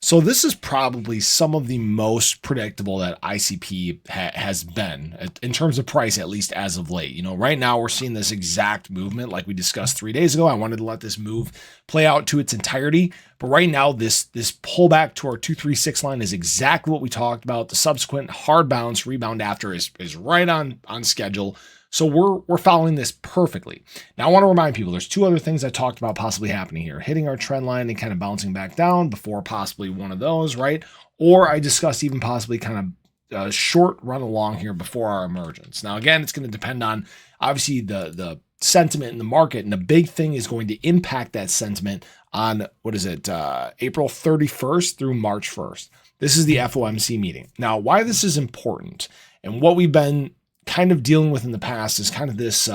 So this is probably some of the most predictable that ICP has been in terms of price, at least as of late. Right now we're seeing this exact movement like we discussed 3 days ago. I wanted to let this move play out to its entirety, but right now this pullback to our 236 line is exactly what we talked about. The subsequent hard bounce rebound after is right on schedule. So we're following this perfectly. Now I want to remind people there's two other things I talked about possibly happening here. Hitting our trend line and kind of bouncing back down before possibly one of those, right? Or I discussed even possibly kind of a short run along here before our emergence. Now again, it's going to depend on obviously the sentiment in the market, and the big thing is going to impact that sentiment on April 31st through March 1st. This is the FOMC meeting. Now why this is important and what we've been kind of dealing with in the past is kind of this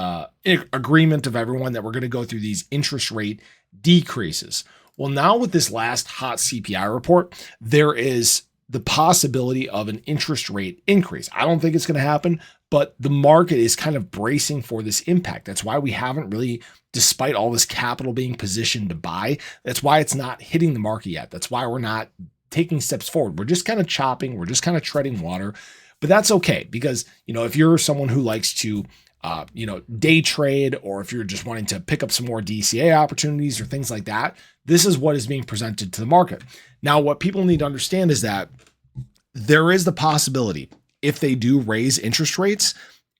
agreement of everyone that we're going to go through these interest rate decreases. Well, now with this last hot CPI report, there is the possibility of an interest rate increase. I don't think it's going to happen, but the market is kind of bracing for this impact. That's why we haven't really, despite all this capital being positioned to buy, that's why it's not hitting the market yet. That's why we're not taking steps forward. We're just kind of chopping. We're just kind of treading water. But that's okay because, if you're someone who likes to, day trade, or if you're just wanting to pick up some more DCA opportunities or things like that, this is what is being presented to the market. Now, what people need to understand is that there is the possibility if they do raise interest rates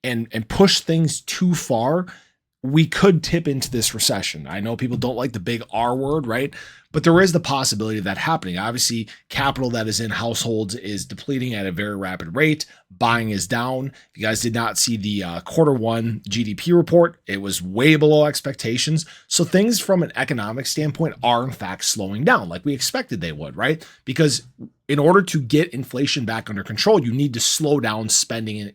and push things too far, we could tip into this recession. I know people don't like the big R word, right? But there is the possibility of that happening. Obviously, capital that is in households is depleting at a very rapid rate. Buying is down. If you guys did not see the Q1 GDP report, it was way below expectations. So things from an economic standpoint are in fact slowing down like we expected they would, right? Because in order to get inflation back under control, you need to slow down spending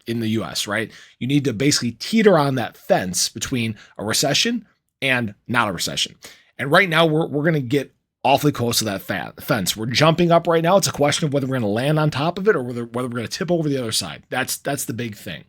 in the US, right? You need to basically teeter on that fence between a recession and not a recession. And right now, we're going to get awfully close to that fence. We're jumping up right now. It's a question of whether we're going to land on top of it or whether we're going to tip over the other side. That's the big thing.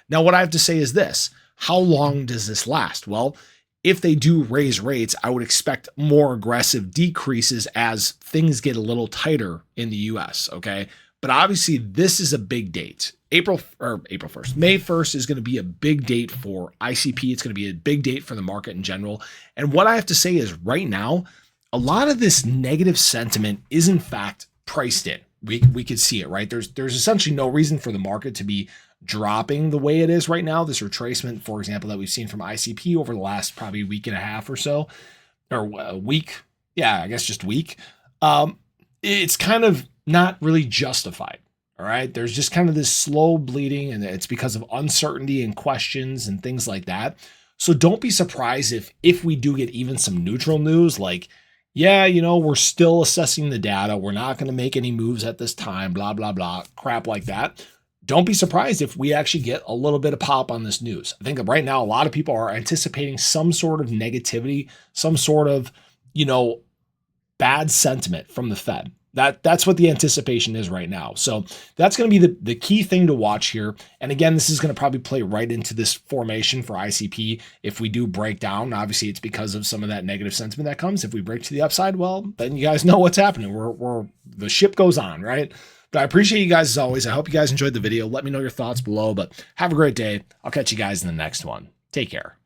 Now, what I have to say is this. How long does this last? Well, if they do raise rates, I would expect more aggressive decreases as things get a little tighter in the US, okay? But obviously, this is a big date. April 1st. May 1st is going to be a big date for ICP. It's going to be a big date for the market in general. And what I have to say is right now, a lot of this negative sentiment is in fact priced in. We could see it, right? There's essentially no reason for the market to be dropping the way it is right now. This retracement, for example, that we've seen from ICP over the last probably week and a half or so, or a week. Yeah, I guess just week. It's kind of not really justified. All right. There's just kind of this slow bleeding, and it's because of uncertainty and questions and things like that. So don't be surprised if we do get even some neutral news like, yeah, we're still assessing the data. We're not going to make any moves at this time, blah, blah, blah, crap like that. Don't be surprised if we actually get a little bit of pop on this news. I think that right now, a lot of people are anticipating some sort of negativity, some sort of, bad sentiment from the Fed. That's what the anticipation is right now. So that's going to be the key thing to watch here. And again, this is going to probably play right into this formation for ICP. If we do break down, obviously it's because of some of that negative sentiment that comes. If we break to the upside, well, then you guys know what's happening. The ship goes on, right? But I appreciate you guys as always. I hope you guys enjoyed the video. Let me know your thoughts below, but have a great day. I'll catch you guys in the next one. Take care.